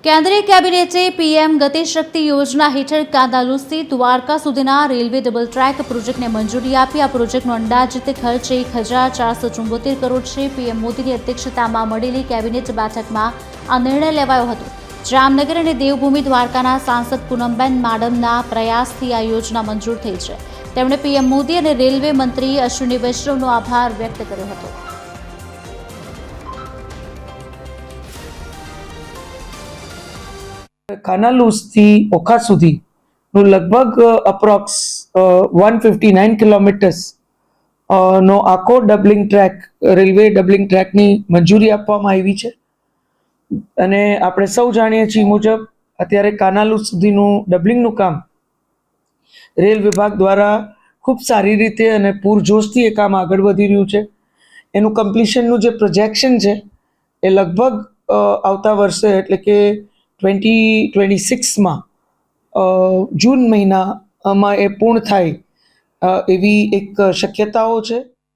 કેન્દ્રીય કેબિનેટે પીએમ ગતિશક્તિ યોજના હેઠળ કાંદાલુસથી દ્વારકા સુધીના રેલવે ડબલ ટ્રેક પ્રોજેક્ટને મંજૂરી આપી. આ પ્રોજેક્ટનો અંદાજિત ખર્ચ 1,474 કરોડ છે. પીએમ મોદીની અધ્યક્ષતામાં મળેલી કેબિનેટ બેઠકમાં આ નિર્ણય લેવાયો હતો. જામનગર અને દેવભૂમિ દ્વારકાના સાંસદ પૂનમબેન માડમના પ્રયાસથી આ યોજના મંજૂર થઈ છે. તેમણે પીએમ મોદી અને રેલવે મંત્રી અશ્વિની વૈષ્ણવનો આભાર વ્યક્ત કર્યો હતો. કાનાલુસથી ઓખા સુધીનું લગભગ અપ્રોક્સ 159 કિલોમીટર્સ નો આખો ડબલિંગ ટ્રેક, રેલવે ડબલિંગ ટ્રેકની મંજૂરી આપવામાં આવી છે. અને આપણે સૌ જાણીએ છીએ મુજબ અત્યારે કાનાલુસ સુધીનું ડબલિંગનું કામ રેલ વિભાગ દ્વારા ખૂબ સારી રીતે અને પૂરજોશથી એ કામ આગળ વધી રહ્યું છે. એનું કમ્પ્લીશનનું જે પ્રોજેક્શન છે એ લગભગ આવતા વર્ષે એટલે કે 2026માં જૂન મહિનામાં એ પૂર્ણ થાય એવી એક શક્યતાઓ છે.